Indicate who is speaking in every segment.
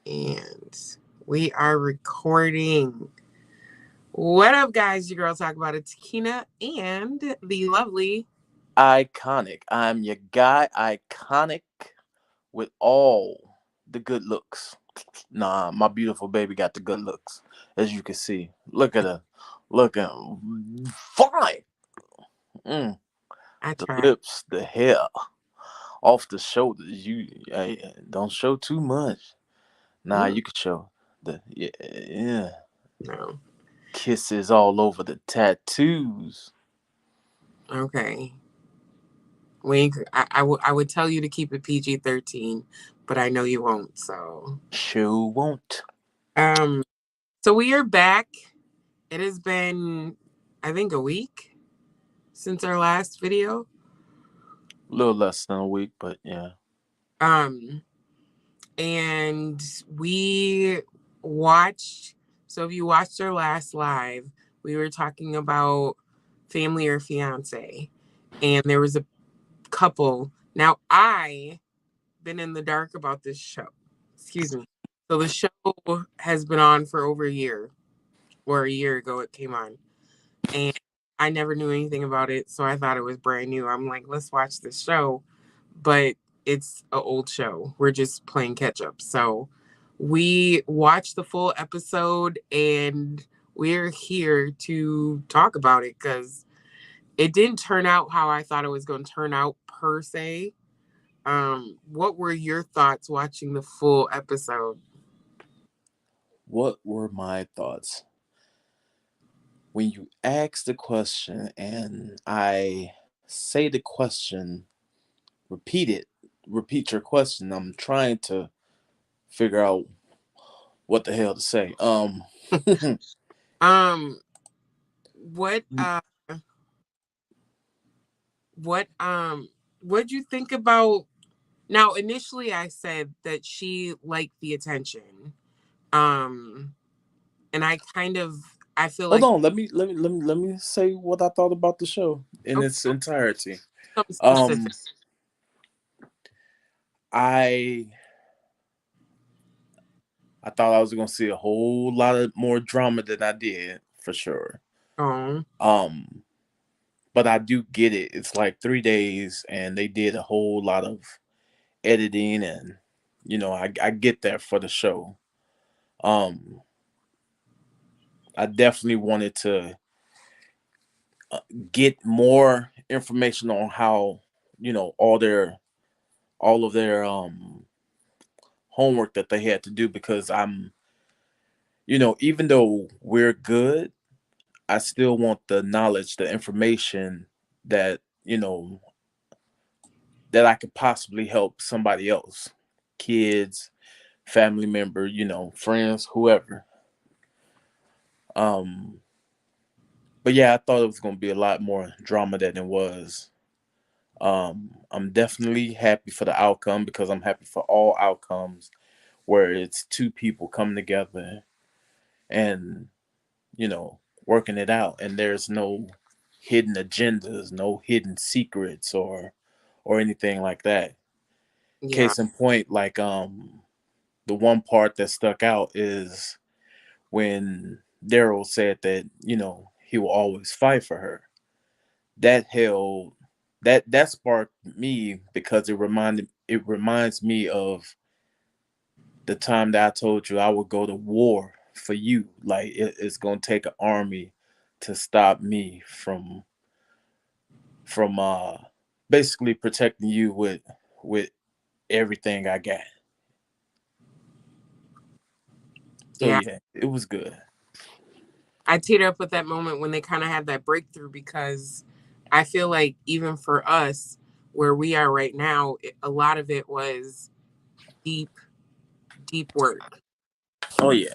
Speaker 1: And we are recording. What up, guys? Your girl talk about it's Kina and the lovely.
Speaker 2: Iconic. I'm your guy, iconic with all the good looks. Nah, my beautiful baby got the good looks, as you can see. Look at her, looking fine. Mm,
Speaker 1: I
Speaker 2: the
Speaker 1: tried.
Speaker 2: lips, the hair, off the shoulders. You don't show too much. Nah,
Speaker 1: Mm,
Speaker 2: you could show yeah.
Speaker 1: no.
Speaker 2: Kisses all over the tattoos.
Speaker 1: Okay. I would tell you to keep it PG-13, but I know you won't. So,
Speaker 2: Sure won't.
Speaker 1: um, so we are back. It has been, I think, a week since our last video.
Speaker 2: A little less than a week, but yeah.
Speaker 1: Um, and we watched. So if you watched our last live, we were talking about Family or Fiance, and there was a couple. Now I been in the dark about this show. Excuse me. So the show has been on for over a year, or a year ago it came on, and I never knew anything about it, so I thought it was brand new. I'm like, let's watch this show, but it's an old show. We're just playing catch up. So we watched the full episode, and we're here to talk about it because it didn't turn out how I thought it was going to turn out per se. What were your thoughts watching the full episode?
Speaker 2: What were my thoughts? When you ask the question and I say the question, repeat it, repeat your question. I'm trying to figure out what the hell to say.
Speaker 1: Um, what what what'd you think about? Now, initially I said that she liked the attention. Um, and I feel
Speaker 2: Hold
Speaker 1: like
Speaker 2: on, let me say what I thought about the show in
Speaker 1: okay,
Speaker 2: its entirety.
Speaker 1: something specific.
Speaker 2: Um I I thought I was gonna see a whole lot of more drama than I did, for sure.
Speaker 1: Oh,
Speaker 2: Um but I do get it. It's like 3 days and they did a whole lot of editing, and I get that for the show. um I definitely wanted to get more information on how all of their homework that they had to do, because even though we're good, I still want the knowledge, the information that that I could possibly help somebody else, kids, family member, friends, whoever. um but yeah, I thought it was going to be a lot more drama than it was. I'm definitely happy for the outcome, because I'm happy for all outcomes where it's two people coming together and you know working it out, and there's no hidden agendas, no hidden secrets, or anything like that.
Speaker 1: yeah,
Speaker 2: Case in point, like the one part that stuck out is when Daryl said that he will always fight for her. That held that sparked me, because it reminds me of the time that I told you I would go to war for you. Like it's gonna take an army to stop me from basically protecting you with everything I got. So
Speaker 1: yeah.
Speaker 2: yeah, it was good.
Speaker 1: I teared up at that moment when they kind of had that breakthrough because I feel like even for us, where we are right now, a lot of it was deep, deep work.
Speaker 2: Oh yeah.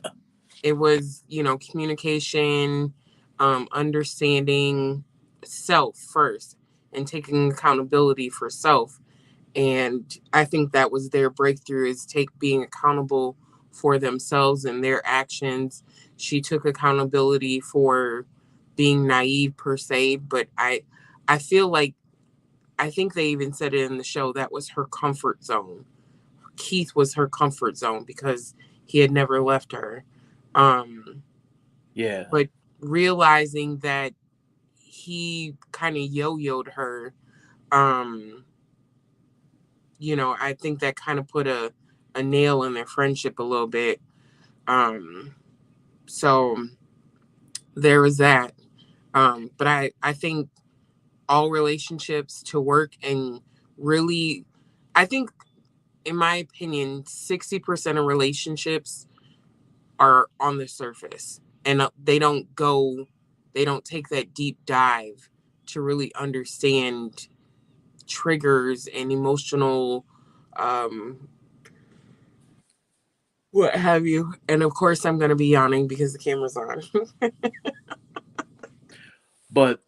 Speaker 1: It was, communication, understanding self first and taking accountability for self. And I think that was their breakthrough is take being accountable for themselves and their actions. She took accountability for being naive per se, but I feel like I think they even said it in the show that was her comfort zone Keith was her comfort zone because he had never left her. Um,
Speaker 2: Yeah.
Speaker 1: but realizing that he kind of yo-yoed her, um, I think that kind of put a nail in their friendship a little bit. Um, so there was that. But I think all relationships to work and really, I think, in my opinion, 60% of relationships are on the surface and they don't take that deep dive to really understand triggers and emotional, um, what have you. And of course, I'm going to be yawning because the camera's on.
Speaker 2: But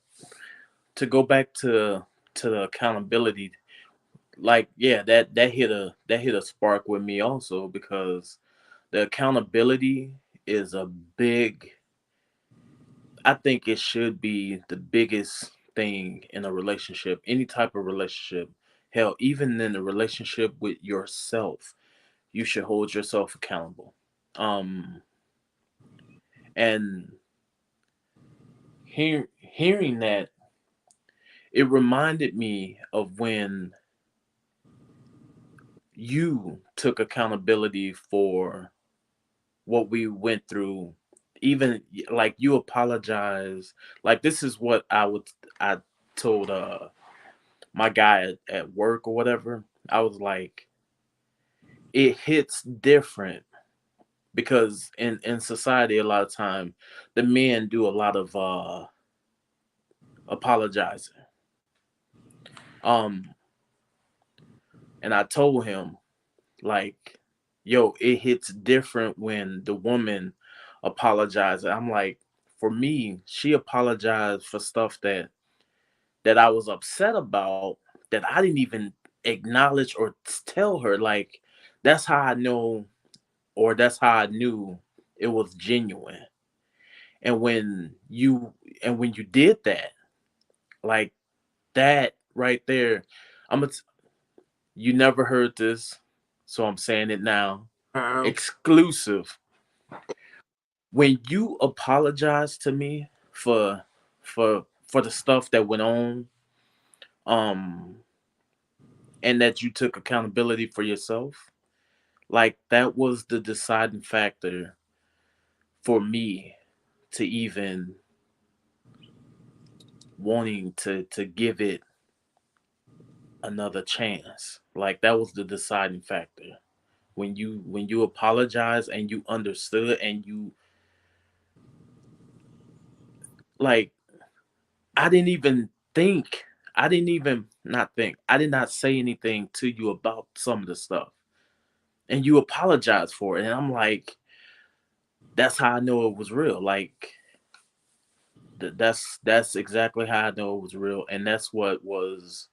Speaker 2: to go back to the accountability, like yeah, that hit a spark with me also, because the accountability is a big, I think it should be the biggest thing in a relationship, any type of relationship. Hell, even in a relationship with yourself, you should hold yourself accountable. Um, and hearing that, it reminded me of when you took accountability for what we went through. Even like you apologize. Like this is what I told my guy at work or whatever. I was like, it hits different because in society a lot of time the men do a lot of apologizing. Um and I told him, like, yo, it hits different when the woman apologizes. I'm like, for me, she apologized for stuff that I was upset about, that I didn't even acknowledge or tell her. Like, that's how I know, or that's how I knew it was genuine. And when you did that, like that right there, I'm a, you never heard this, so I'm saying it now.
Speaker 1: Wow.
Speaker 2: Exclusive. When you apologize to me for the stuff that went on, um, and that you took accountability for yourself, like that was the deciding factor for me to even wanting to give it another chance. Like that was the deciding factor. When you apologize and you understood and you, like, I didn't even think, I didn't even not think, I did not say anything to you about some of the stuff. And you apologize for it. And I'm like, that's how I know it was real. Like that's exactly how I know it was real. And that's what was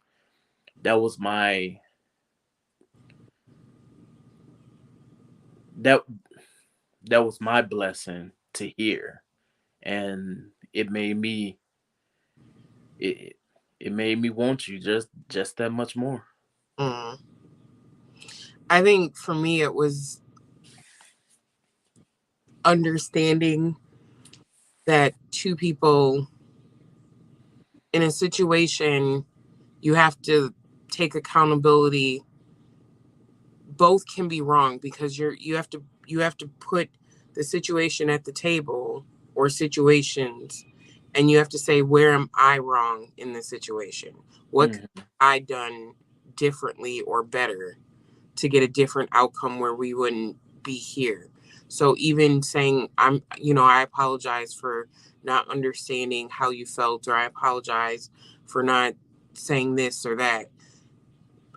Speaker 2: that was my that that was my blessing to hear. And it it made me want you just that much more.
Speaker 1: Mm. I think for me, it was understanding that two people in a situation, you have to take accountability. Both can be wrong because you have to put the situation at the table or situations, and you have to say, where am I wrong in this situation? What could
Speaker 2: Hmm.
Speaker 1: I done differently or better to get a different outcome where we wouldn't be here? So even saying, I apologize for not understanding how you felt, or I apologize for not saying this or that.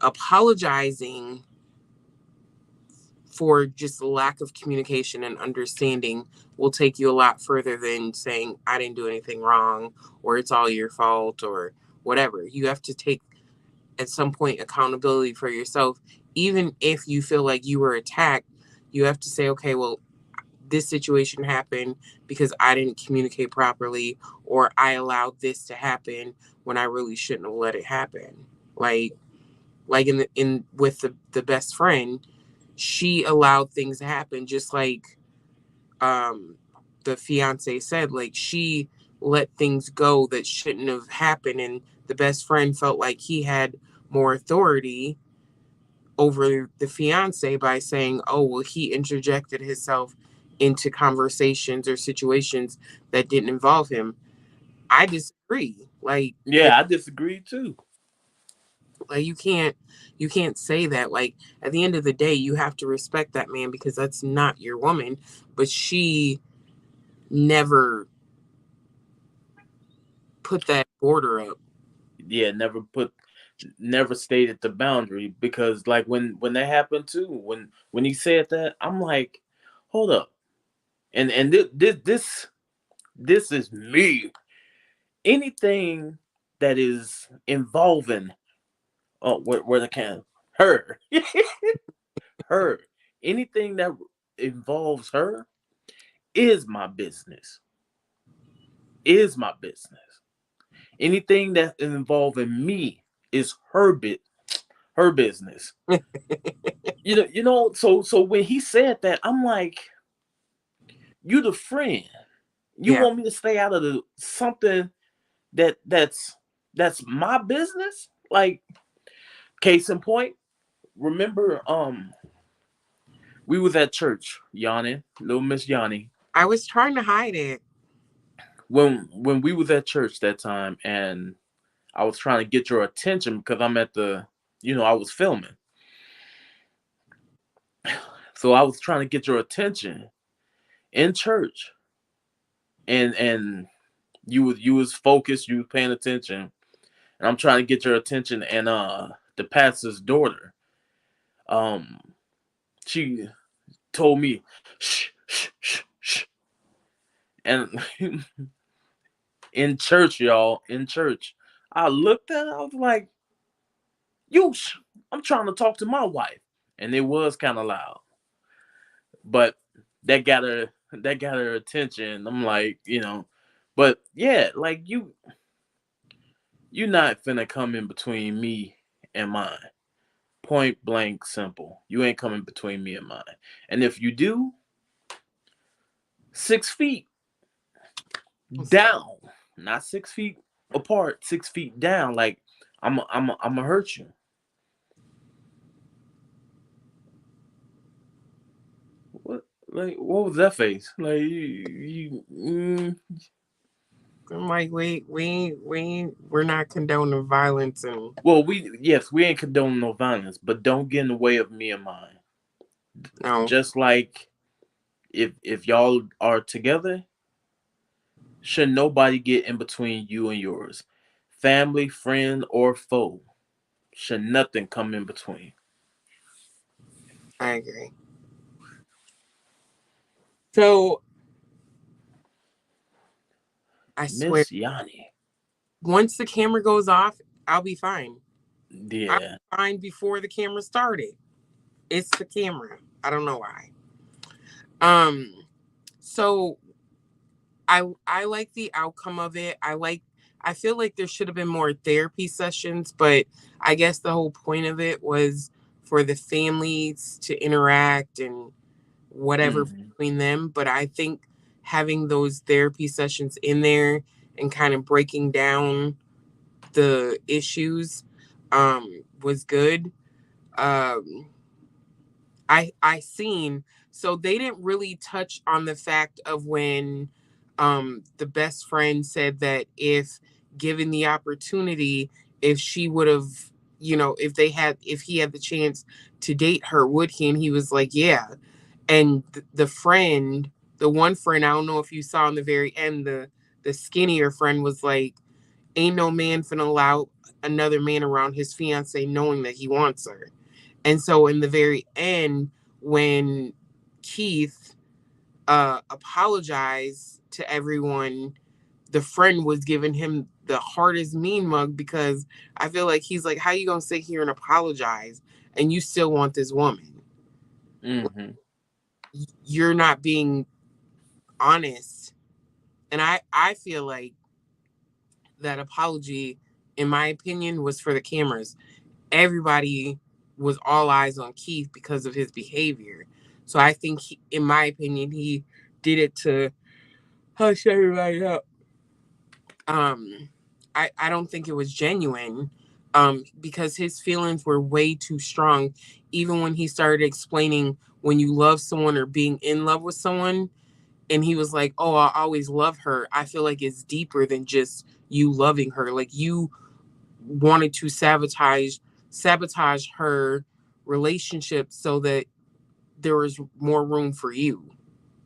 Speaker 1: Apologizing for just lack of communication and understanding will take you a lot further than saying, I didn't do anything wrong, or it's all your fault, or whatever. You have to take, at some point, accountability for yourself. Even if you feel like you were attacked, you have to say, okay, well, this situation happened because I didn't communicate properly, or I allowed this to happen when I really shouldn't have let it happen. Like in with the best friend, she allowed things to happen, just like um the fiance said, like she let things go that shouldn't have happened, and the best friend felt like he had more authority over the fiance by saying, oh, well, he interjected himself into conversations or situations that didn't involve him. I disagree.
Speaker 2: Yeah, I disagree too.
Speaker 1: Like you can't say that. Like at the end of the day, you have to respect that man because that's not your woman. But she never put that border up.
Speaker 2: Yeah, never stated the boundary, because like when that happened too, when he said that, I'm like, hold up. And this is me. Anything that is involving, where the can her her anything that involves her is my business. Is my business. Anything that is involving me is her business. So when he said that, I'm like, you the friend. You
Speaker 1: Yeah,
Speaker 2: want me to stay out of the something that's my business? Like, case in point, remember, we was at church, Yanni, little Miss Yanni,
Speaker 1: I was trying to hide it.
Speaker 2: when we was at church that time, and I was trying to get your attention because I'm at the, I was filming, so I was trying to get your attention in church, and you was focused, you was paying attention, and I'm trying to get your attention, and the pastor's daughter, um, she told me, shh, shh, shh, shh, and in church, y'all, in church, I looked at it, I was like, you, I'm trying to talk to my wife, and it was kind of loud, but that got her attention. I'm like, but yeah, like you not finna come in between me and mine. Point blank simple. You ain't coming between me and mine. And if you do, 6 feet down, not 6 feet apart, 6 feet down. Like, I'm gonna hurt you. What? Like, what was that face? Like,
Speaker 1: I'm like, wait, we're not condoning violence, and
Speaker 2: well, we ain't condoning no violence, but don't get in the way of me and mine.
Speaker 1: no,
Speaker 2: Just like, if y'all are together, should nobody get in between you and yours. Family, friend, or foe, should nothing come in between.
Speaker 1: I agree. So I swear,
Speaker 2: Miss Yanni.
Speaker 1: once the camera goes off, I'll be fine. I
Speaker 2: Yeah.
Speaker 1: was fine before the camera started. It's the camera. I don't know why. Um, so I like the outcome of it. I feel like there should have been more therapy sessions, but I guess the whole point of it was for the families to interact and whatever
Speaker 2: Hmm.
Speaker 1: between them. But I think having those therapy sessions in there and kind of breaking down the issues was good. Um I seen, so they didn't really touch on the fact of when the best friend said that if given the opportunity, if she would have, if he had the chance to date her, would he? And he was like, yeah. And the friend, the one friend, I don't know if you saw in the very end, the skinnier friend was like, ain't no man finna allow another man around his fiance knowing that he wants her. And so in the very end, when Keith apologized to everyone, the friend was giving him the hardest mean mug because I feel like he's like, how you gonna sit here and apologize and you still want this woman?
Speaker 2: Hmm.
Speaker 1: You're not being honest. And I feel like that apology, in my opinion, was for the cameras. Everybody was all eyes on Keith because of his behavior. So I think, in my opinion, he did it to hush everybody up. Um, I don't think it was genuine. Because his feelings were way too strong. Even when he started explaining when you love someone or being in love with someone, and he was like, "Oh, I'll always love her." I feel like it's deeper than just you loving her. Like, you wanted to sabotage her relationship so that there was more room for you,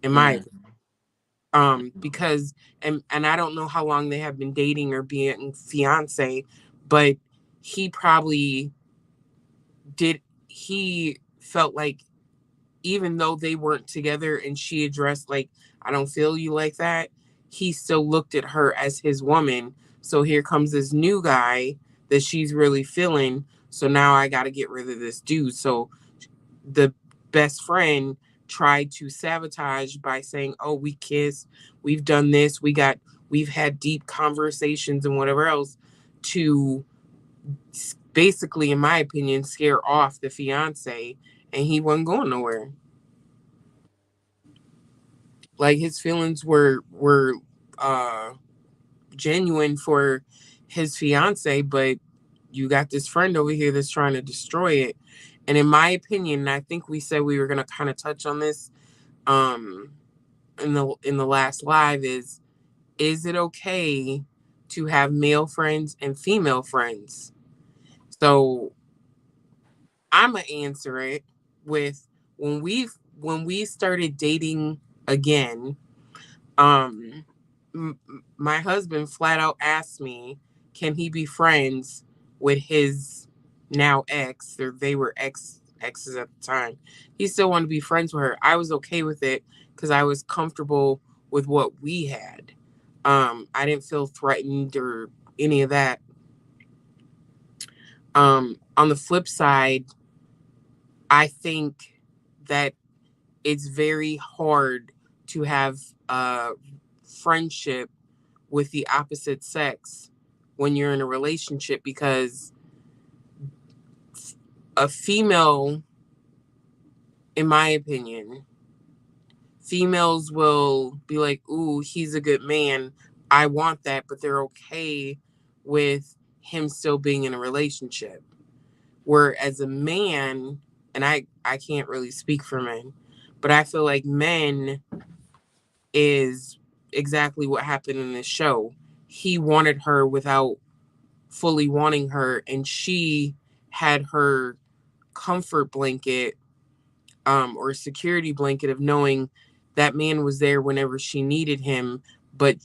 Speaker 1: in my opinion.
Speaker 2: Mm-hmm.
Speaker 1: Because, and I don't know how long they have been dating or being fiance, but he probably did. He felt like, even though they weren't together and she addressed, like, I don't feel you like that, he still looked at her as his woman. So here comes this new guy that she's really feeling. So now I got to get rid of this dude. So the best friend tried to sabotage by saying, "Oh, we kissed, we've done this, we've had deep conversations and whatever else," to basically, in my opinion, scare off the fiance, and he wasn't going nowhere. Like, his feelings were uh genuine for his fiance, but you got this friend over here that's trying to destroy it. And in my opinion, and I think we said we were going to kind of touch on this um in the last live, is it okay to have male friends and female friends? So I'm gonna answer it with, when we started dating again, um my husband flat out asked me, can he be friends with his now ex, or they were exes at the time. He still wanted to be friends with her. I was okay with it because I was comfortable with what we had. I didn't feel threatened or any of that. On the flip side, I think that it's very hard to have a friendship with the opposite sex when you're in a relationship, because a female, in my opinion, females will be like, "Ooh, he's a good man. I want that," but they're okay with him still being in a relationship. Whereas a man, and I can't really speak for men, but I feel like men is exactly what happened in this show. He wanted her without fully wanting her, and she had her comfort blanket, or security blanket, of knowing that man was there whenever she needed him. But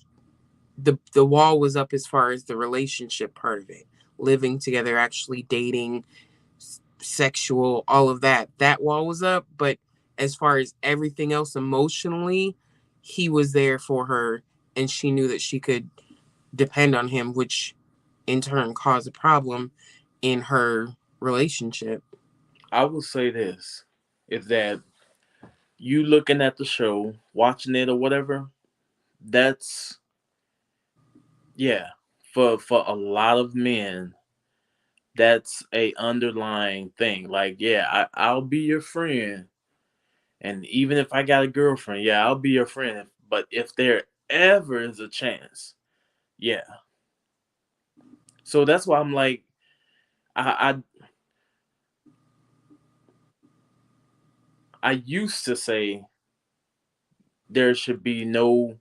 Speaker 1: the wall was up as far as the relationship part of it, living together, actually dating, sexual, all of that wall was up. But as far as everything else emotionally, he was there for her, and she knew that she could depend on him, which in turn caused a problem in her relationship.
Speaker 2: I will say this is that you looking at the show, watching it or whatever, that's yeah. For a lot of men, that's a underlying thing. Like, yeah, I'll be your friend. And even if I got a girlfriend, yeah, I'll be your friend. But if there ever is a chance, yeah. So that's why I'm like, I used to say there should be no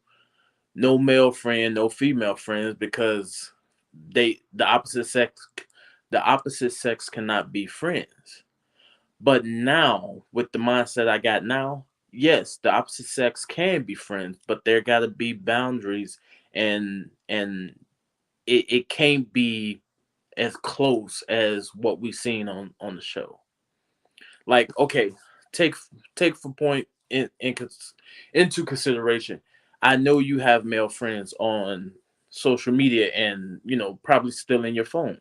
Speaker 2: male friend, no female friends because the opposite sex cannot be friends. But now with the mindset I got now, yes, the opposite sex can be friends, but there got to be boundaries, and it can't be as close as what we've seen on the show. Like, okay, take take for point into consideration. I know you have male friends on social media, and probably still in your phone.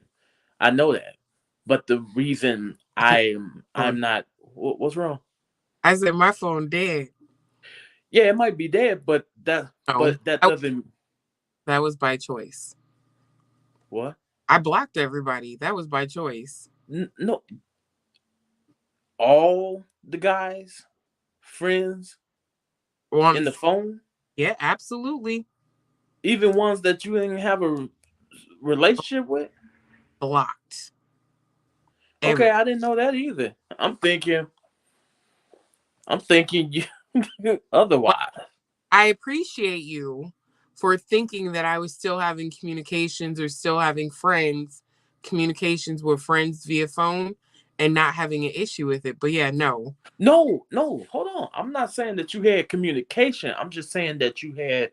Speaker 2: I know that, but the reason I'm
Speaker 1: Phone.
Speaker 2: not what's wrong?
Speaker 1: I said my phone dead.
Speaker 2: Yeah, it might be dead,
Speaker 1: No,
Speaker 2: but that doesn't
Speaker 1: that was by choice.
Speaker 2: what?
Speaker 1: I blocked everybody. That was by choice.
Speaker 2: No, all the guys friends
Speaker 1: On
Speaker 2: in the phone,
Speaker 1: yeah, absolutely.
Speaker 2: even ones that you didn't have a relationship with?
Speaker 1: Blocked.
Speaker 2: Okay,
Speaker 1: Every
Speaker 2: I didn't know that either. I'm thinking you
Speaker 1: But
Speaker 2: otherwise.
Speaker 1: I appreciate you for thinking that I was still having communications or still having friends, communications with friends via phone and not having an issue with it. But yeah, no.
Speaker 2: No, no, hold on. I'm not saying that you had communication. I'm just saying that you had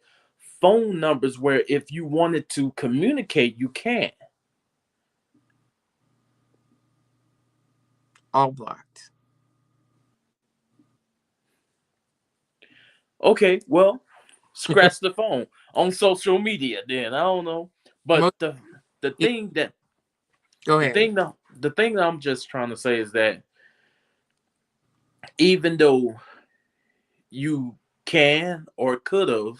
Speaker 2: phone numbers where if you wanted to communicate, you can.
Speaker 1: All blocked.
Speaker 2: Okay, well, scratch the phone on social media then. I don't know. But
Speaker 1: Most,
Speaker 2: the
Speaker 1: yeah,
Speaker 2: thing that
Speaker 1: go
Speaker 2: the
Speaker 1: ahead.
Speaker 2: thing that the thing that I'm just trying to say is that even though you can or could have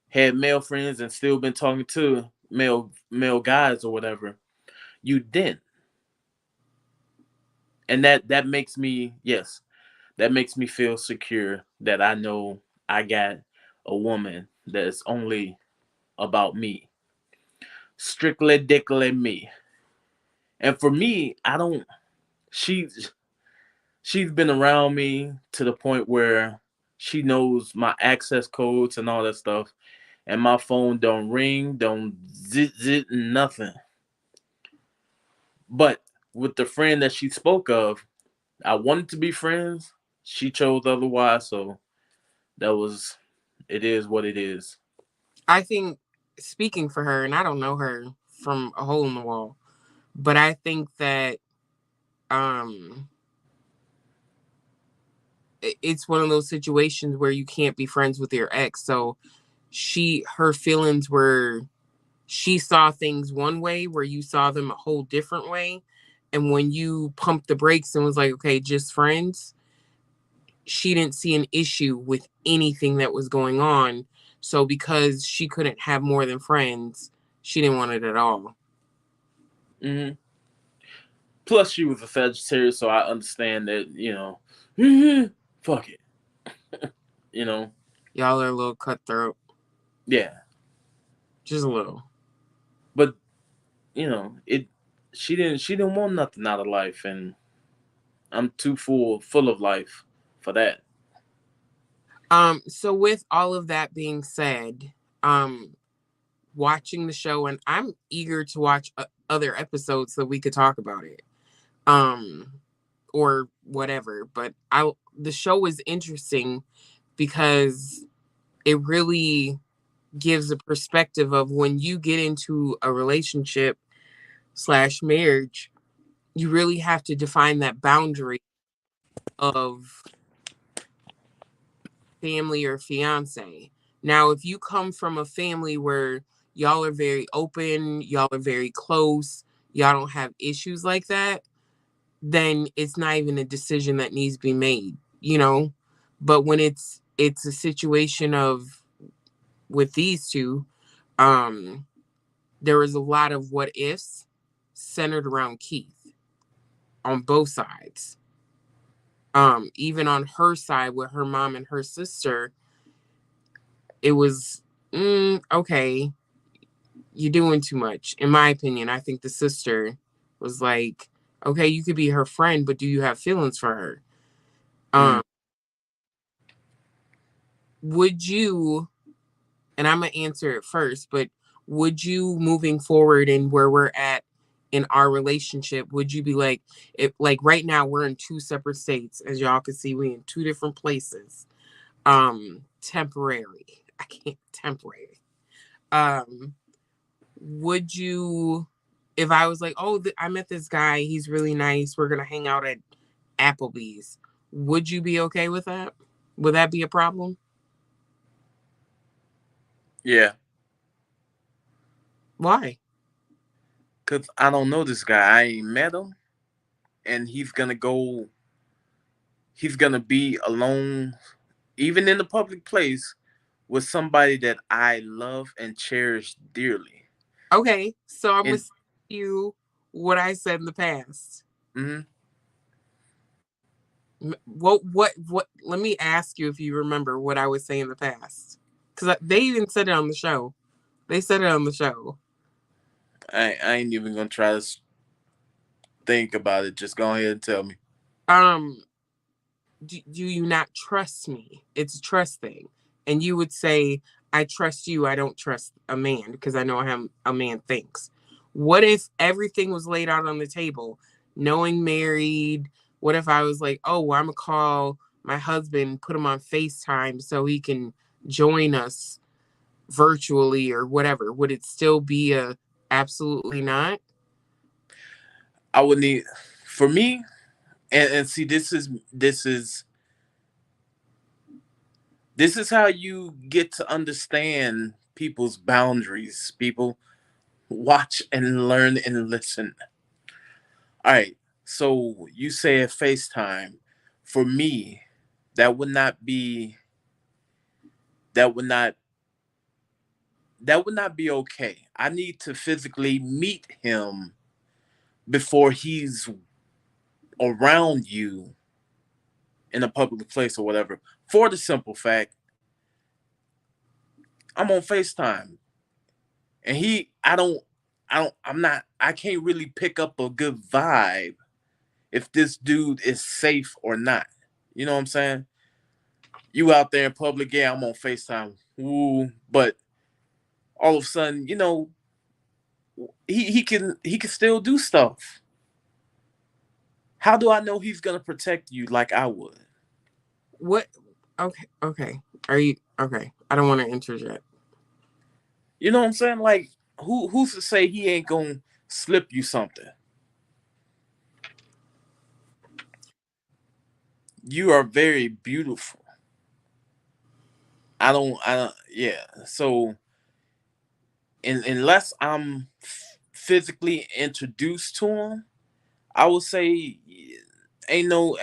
Speaker 2: had male friends and still been talking to male guys or whatever, you didn't. And that makes me, yes, that makes me feel secure that I know I got a woman that's only about me. Strictly dickly me. And for me, I don't she's she's been around me to the point where she knows my access codes and all that stuff. And my phone don't ring, don't zit zit nothing. But with the friend that she spoke of, I wanted to be friends. She chose otherwise, so that was it is what it is.
Speaker 1: I think speaking for her, and I don't know her from a hole in the wall, but I think that um it's one of those situations where you can't be friends with your ex. So her feelings were, she saw things one way where you saw them a whole different way. And when you pumped the brakes and was like, okay, just friends, she didn't see an issue with anything that was going on. So because she couldn't have more than friends, she didn't want it at all.
Speaker 2: Hmm. Plus, she was a Sagittarius, so I understand that, fuck it, you know,
Speaker 1: Y'all are a little cutthroat,
Speaker 2: yeah.
Speaker 1: just a little.
Speaker 2: But it. She didn't want nothing out of life, and I'm too full of life for that.
Speaker 1: So with all of that being said, um, watching the show, and I'm eager to watch other episodes so we could talk about it. Um, or whatever. But the show is interesting because it really gives a perspective of when you get into a relationship slash marriage, you really have to define that boundary of family or fiance. Now, if you come from a family where y'all are very open, y'all are very close, y'all don't have issues like that, then it's not even a decision that needs to be made, you know? But when it's a situation of with these two, um, there was a lot of what ifs centered around Keith on both sides. Even on her side with her mom and her sister, it was okay, you're doing too much. In my opinion, I think the sister was like, okay, you could be her friend, but do you have feelings for her?
Speaker 2: Mm.
Speaker 1: Um, would you, and I'm gonna answer it first, but would you moving forward and where we're at in our relationship, would you be like, if like right now we're in two separate states, as y'all can see, we in two different places. Temporary. I can't temporary. Um, would you, if I was like, oh, I met this guy, he's really nice, we're gonna hang out at Applebee's, would you be okay with that? Would that be a problem?
Speaker 2: Yeah,
Speaker 1: Why?
Speaker 2: cause I don't know this guy. I ain't met him, and he's gonna be alone, even in the public place, with somebody that I love and cherish dearly.
Speaker 1: Okay, so I'm gonna
Speaker 2: And
Speaker 1: say to you what I said in the past.
Speaker 2: mhm,
Speaker 1: What? Let me ask you if you remember what I was saying in the past, because they even said it on the show. They said it on the show.
Speaker 2: I ain't even gonna try to think about it. Just go ahead and tell me.
Speaker 1: Um, do you not trust me? It's a trust thing. And you would say, I trust you. I don't trust a man because I know how a man thinks. What if everything was laid out on the table, knowing married? What if I was like, oh, well, I'm going to call my husband, put him on FaceTime so he can join us virtually or whatever? Would it still be a absolutely not?
Speaker 2: I would need, for me, and see, this is how you get to understand people's boundaries. People watch and learn and listen. All right. So you said FaceTime. For me, that would not be that would not that would not be okay. I need to physically meet him before he's around you in a public place or whatever. For the simple fact, I'm on FaceTime and I can't really pick up a good vibe if this dude is safe or not. You know what I'm saying? You out there in public, yeah, I'm on FaceTime. Ooh, but all of a sudden, he can still do stuff. How do I know he's gonna protect you like I would?
Speaker 1: What? Okay. Okay. Are you okay? I don't want to interject.
Speaker 2: You know what I'm saying? Like who's to say he ain't gonna slip you something? You are very beautiful. I don't yeah. So unless I'm physically introduced to him, I would say ain't no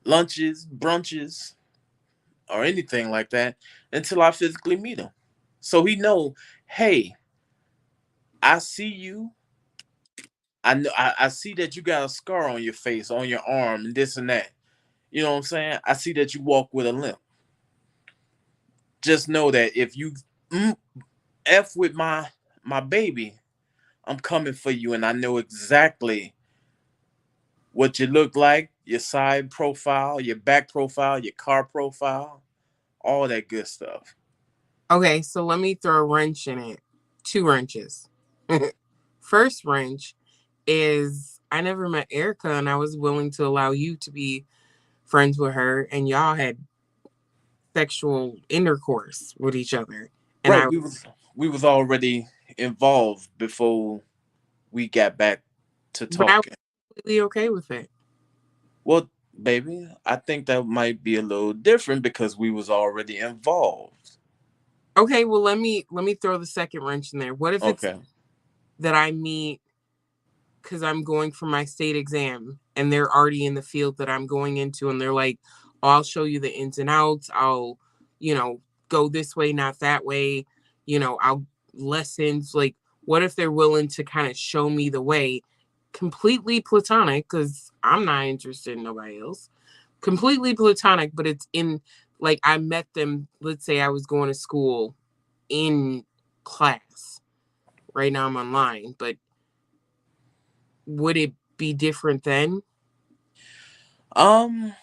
Speaker 2: lunches, brunches, or anything like that until I physically meet him. So he know, hey, I see you. I know I see that you got a scar on your face, on your arm, and this and that. You know what I'm saying? I see that you walk with a limp. Just know that if you mm, f with my baby, I'm coming for you, and I know exactly what you look like, your side profile, your back profile, your car profile, all that good stuff.
Speaker 1: Okay, so let me throw a wrench in it. Two wrenches. First wrench is I never met Erica and I was willing to allow you to be friends with her and y'all had sexual intercourse with each other. And
Speaker 2: Right,
Speaker 1: I
Speaker 2: we was already involved before we got back to
Speaker 1: but I was
Speaker 2: talking.
Speaker 1: completely okay with it.
Speaker 2: Well, baby, I think that might be a little different because we was already involved.
Speaker 1: Okay, well let me throw the second wrench in there. What if it's
Speaker 2: Okay.
Speaker 1: that I meet because I'm going for my state exam and they're already in the field that I'm going into and they're like, oh, I'll show you the ins and outs. I'll, you know, go this way, not that way. I'll lessons. Like, what if they're willing to kind of show me the way? Completely platonic, because I'm not interested in nobody else. Completely platonic, but it's in like I met them, let's say I was going to school in class. Right now I'm online, but would it be different then?
Speaker 2: Um,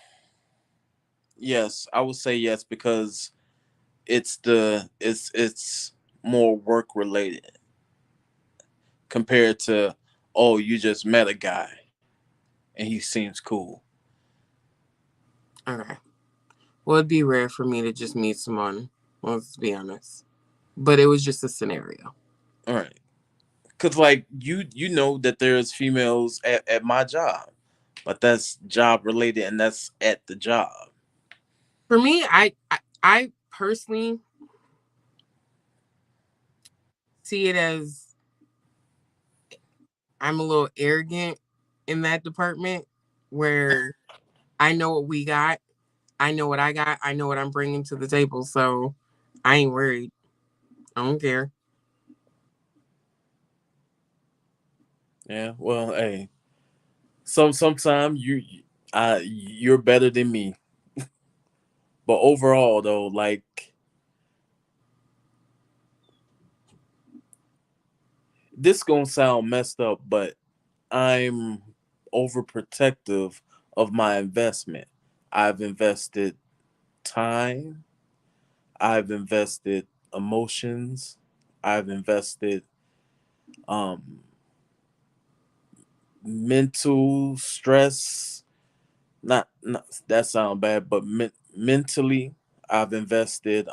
Speaker 2: yes, I would say yes because it's more work related compared to, oh, you just met a guy and he seems cool.
Speaker 1: Okay. Well, it'd be rare for me to just meet someone. Let's be honest. But it was just a scenario.
Speaker 2: All right. Cause like you know that there's females at my job, but that's job related and that's at the job.
Speaker 1: For me, I personally see it as I'm a little arrogant in that department where I know what we got. I know what I got. I know what I'm bringing to the table. So I ain't worried. I don't care.
Speaker 2: Yeah, well, hey, sometimes you're better than me, but overall though, like this gonna sound messed up, but I'm overprotective of my investment. I've invested time, I've invested emotions, I've invested um mental stress. Not that sound bad, but mentally I've invested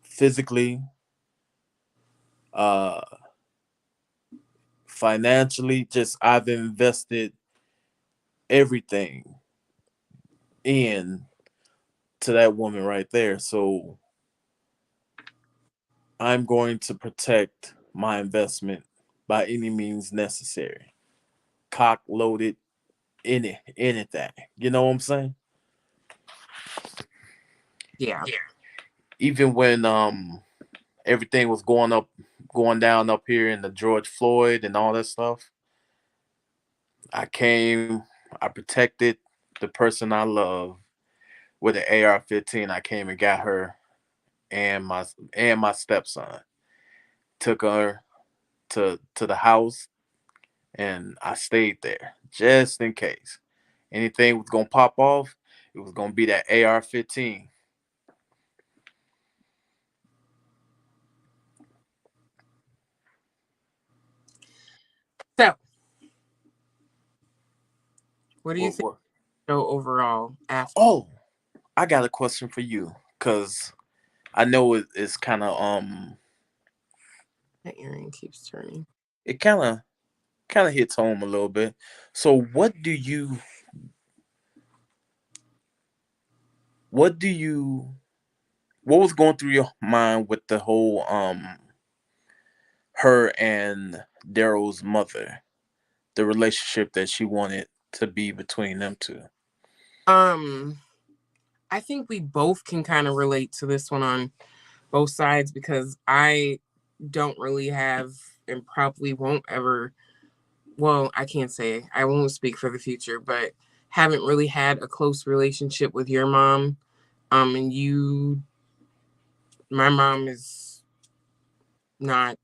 Speaker 2: physically, uh financially, just I've invested everything in to that woman right there. So I'm going to protect my investment by any means necessary. Cock loaded, anything. You know what I'm saying?
Speaker 1: Yeah.
Speaker 2: Even when everything was going down up here in the George Floyd and all that stuff, I came, I protected the person I love with an AR-15. I came and got her and my stepson. Took her to the house and I stayed there just in case anything was gonna pop off. It was gonna be that AR-15.
Speaker 1: So, what do you think
Speaker 2: What?
Speaker 1: of the show overall after
Speaker 2: Oh, I got a question for you because I know it's kind of
Speaker 1: that earring keeps turning?
Speaker 2: it kind of hits home a little bit. So what do you what was going through your mind with the whole her and Daryl's mother, the relationship that she wanted to be between them two?
Speaker 1: Um, I think we both can kind of relate to this one on both sides because I don't really have and probably won't ever, well, I can't say, I won't speak for the future, but haven't really had a close relationship with your mom. And my mom is not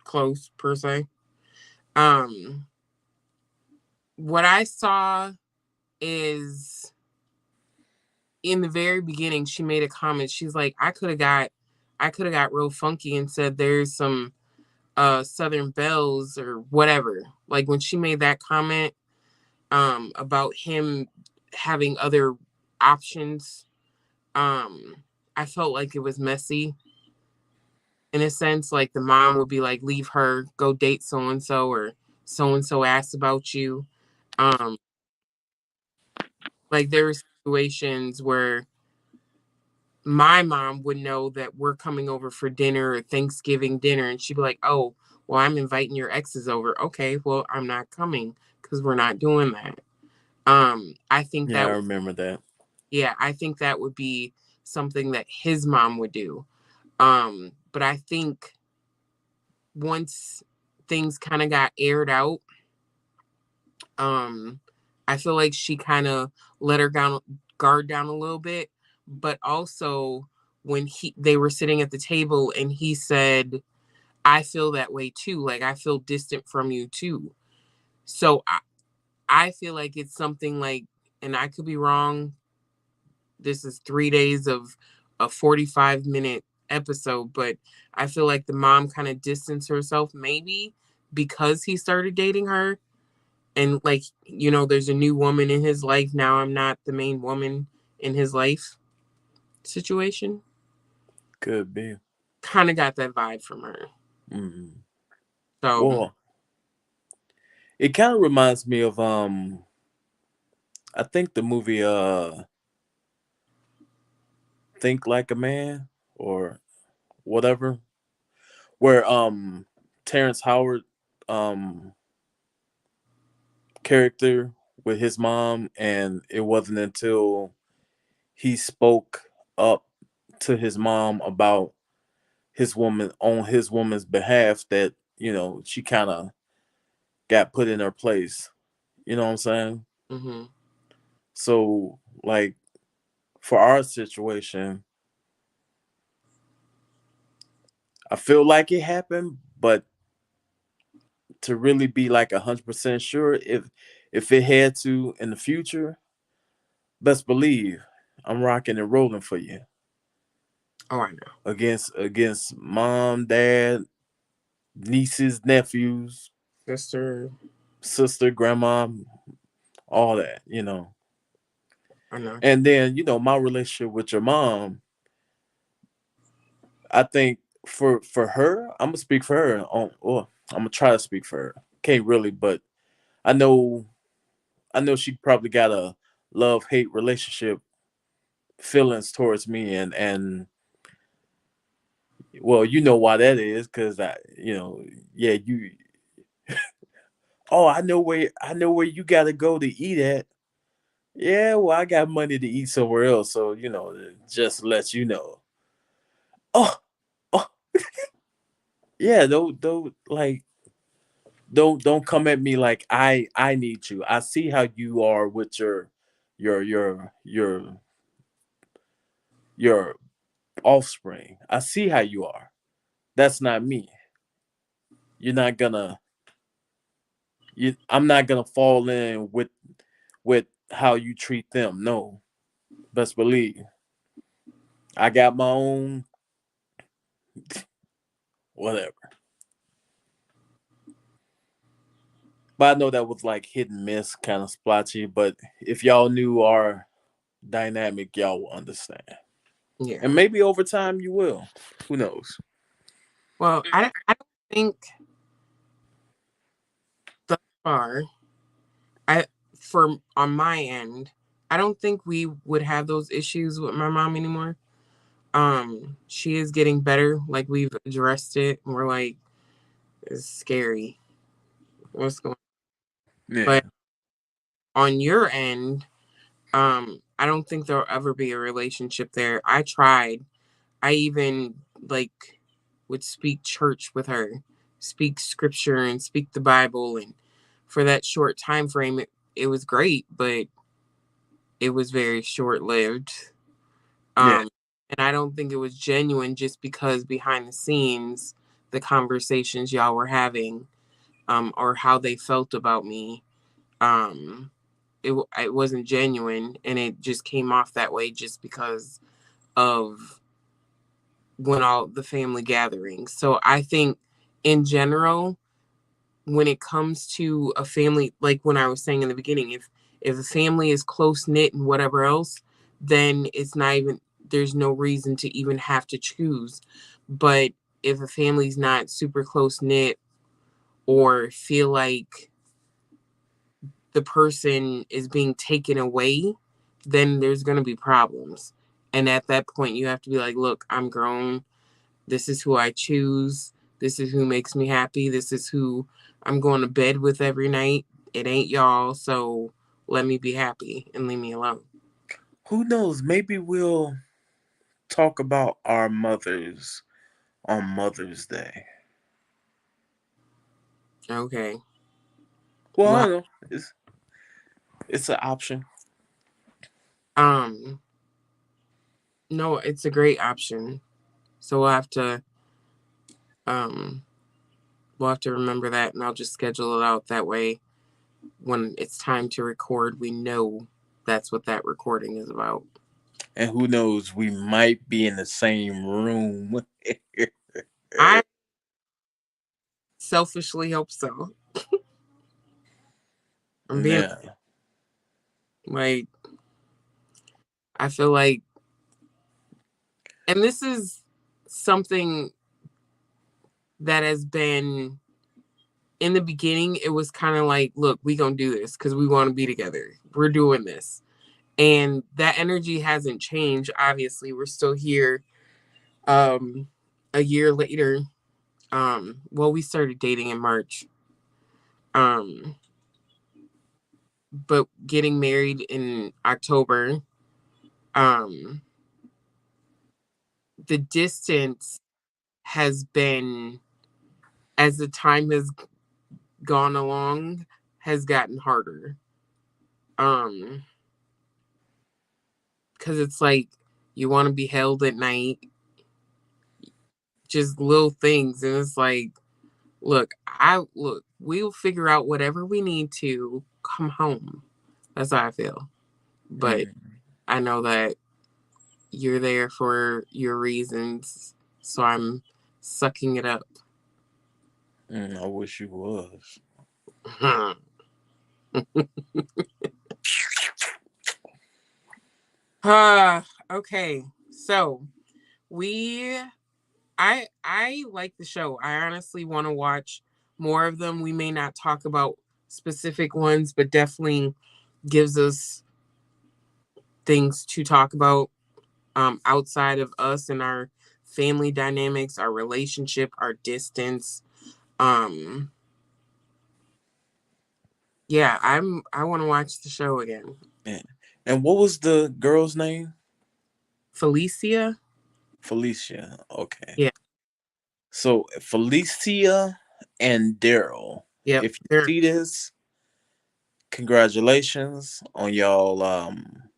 Speaker 1: close per se. Um, what I saw is in the very beginning, she made a comment. She's like, I could have got real funky and said there's some Southern Bells or whatever. Like when she made that comment about him having other options, um I felt like it was messy in a sense. Like the mom would be like, leave her, go date so and so asked about you. Um like there were situations where my mom would know that we're coming over for dinner or Thanksgiving dinner, and she'd be like, "Oh, well, I'm inviting your exes over." Okay, well, I'm not coming because we're not doing that. I think
Speaker 2: Yeah, I
Speaker 1: that,
Speaker 2: remember that.
Speaker 1: yeah, I think that would be something that his mom would do. But I think once things kind of got aired out, um, I feel like she kind of let her guard down a little bit. But also, when they were sitting at the table and he said, I feel that way too. Like I feel distant from you too. So I feel like it's something like, and I could be wrong. This is 3 days of a 45-minute episode, but I feel like the mom kind of distanced herself maybe because he started dating her. And like, there's a new woman in his life. Now I'm not the main woman in his life situation.
Speaker 2: Could be.
Speaker 1: Kind of got that vibe from her.
Speaker 2: Mm.
Speaker 1: So,
Speaker 2: Well, it kind of reminds me of I think the movie Think Like a Man or whatever, where Terrence Howard um character with his mom, and it wasn't until he spoke up to his mom about his woman's behalf that she kind of got put in her place. You know what I'm saying?
Speaker 1: Mm-hmm.
Speaker 2: So like for our situation, I feel like it happened, but to really be like 100% sure, if it had to in the future, best believe I'm rocking and rolling for you
Speaker 1: Oh, I know.
Speaker 2: against mom, dad, nieces, nephews,
Speaker 1: Sister,
Speaker 2: sister, grandma, all that, you know.
Speaker 1: I know.
Speaker 2: And then, you know, my relationship with your mom, I think for her, I'm gonna speak for her on, or I'm gonna try to speak for her. Can't really, but I know I know she probably got a love hate relationship feelings towards me, and well, you know why that is, because I, you know, yeah, you, oh, I know where you got to go to eat at. Yeah, well, I got money to eat somewhere else, so you know, just let you know. Oh, oh, yeah, don't like don't come at me like I need you. I see how you are with your your your your offspring. I see how you are. That's not me. You're not gonna I'm not gonna fall in with how you treat them. No. Best believe. I got my own whatever. But I know that was like hit and miss, kind of splotchy. But if y'all knew our dynamic, y'all will understand. And
Speaker 1: Yeah.
Speaker 2: maybe over time you will. Who knows?
Speaker 1: Well, I don't think thus far, I for on my end, I don't think we would have those issues with my mom anymore. She is getting better. Like we've addressed it. And we're like, it's scary. What's going on?
Speaker 2: Yeah.
Speaker 1: But on your end, I don't think there'll ever be a relationship there. I tried. I even like would speak church with her, speak scripture and speak the Bible, and for that short time frame it was great, but it was very short lived.
Speaker 2: Yeah.
Speaker 1: Um and I don't think it was genuine just because behind the scenes the conversations y'all were having or how they felt about me um it wasn't genuine, and it just came off that way just because of when all the family gatherings. So I think in general, when it comes to a family, like when I was saying in the beginning, if a family is close knit and whatever else, then it's not even there's no reason to even have to choose. But if a family's not super close knit or feel like the person is being taken away, then there's going to be problems. And at that point, you have to be like, look, I'm grown. This is who I choose. This is who makes me happy. This is who I'm going to bed with every night. It ain't y'all. So let me be happy and leave me alone.
Speaker 2: Who knows? Maybe we'll talk about our mothers on Mother's Day.
Speaker 1: Okay.
Speaker 2: Well, I
Speaker 1: Well,
Speaker 2: don't know. It's an option.
Speaker 1: um, no, it's a great option. So um, we'll have to remember that, and I'll just schedule it out that way. When it's time to record, we know that's what that recording is about.
Speaker 2: And who knows, we might be in the same room.
Speaker 1: I selfishly hope so. I'm being
Speaker 2: Yeah.
Speaker 1: like, I feel like, and this is something that has been in the beginning, it was kind of like, look, we gonna do this because we want to be together. We're doing this. And that energy hasn't changed. Obviously, we're still here um a year later. Well, we started dating in March. Um, but getting married in October. Um, the distance has been as the time has gone along has gotten harder. Um, because it's like you want to be held at night, just little things, and it's like, look, we'll figure out whatever we need to come home. That's how I feel. But
Speaker 2: Mm,
Speaker 1: I know that you're there for your reasons, so I'm sucking it up.
Speaker 2: I wish you was.
Speaker 1: Okay. So we I like the show. I honestly want to watch more of them. We may not talk about specific ones, but definitely gives us things to talk about outside of us and our family dynamics, our relationship, our distance. Um yeah, I want to watch the show again.
Speaker 2: And, and what was the girl's name?
Speaker 1: Felicia?
Speaker 2: Felicia. Okay.
Speaker 1: Yeah.
Speaker 2: So Felicia and Daryl.
Speaker 1: Yep.
Speaker 2: If you
Speaker 1: They're
Speaker 2: see this, congratulations on y'all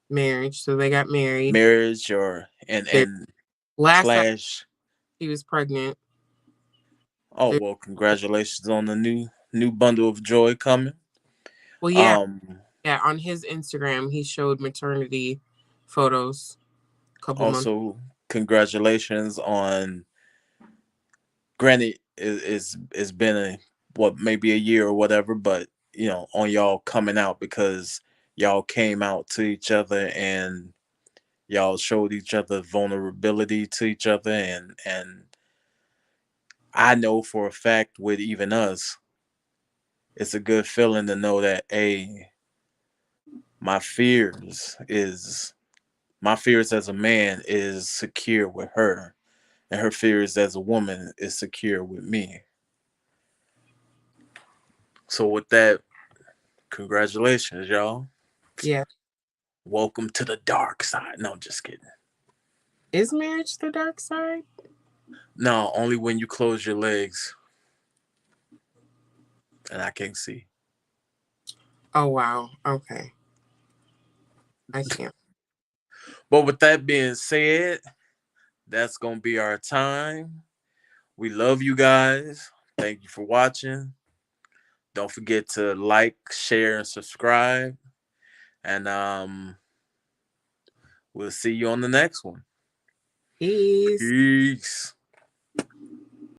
Speaker 1: marriage. So they got married.
Speaker 2: marriage or and
Speaker 1: Their
Speaker 2: and
Speaker 1: last time
Speaker 2: slash.
Speaker 1: she was pregnant.
Speaker 2: Oh
Speaker 1: Their,
Speaker 2: well, congratulations on the new bundle of joy coming.
Speaker 1: well, yeah,
Speaker 2: Um
Speaker 1: yeah. On his Instagram, he showed maternity photos a couple months.
Speaker 2: Also congratulations on, granted it's been a what, maybe a year or whatever, but on y'all coming out, because y'all came out to each other and y'all showed each other vulnerability to each other, and I know for a fact with even us, it's a good feeling to know that my fears is my fears as a man is secure with her, and her fears as a woman is secure with me. So with that, congratulations, y'all.
Speaker 1: Yeah.
Speaker 2: Welcome to the dark side. No, I'm just kidding.
Speaker 1: Is marriage the dark side?
Speaker 2: No, only when you close your legs and I can't see.
Speaker 1: Oh wow. Okay. I can't.
Speaker 2: But with that being said, that's gonna be our time. We love you guys. Thank you for watching. Don't forget to like, share, and subscribe. And we'll see you on the next one.
Speaker 1: Peace.
Speaker 2: Peace.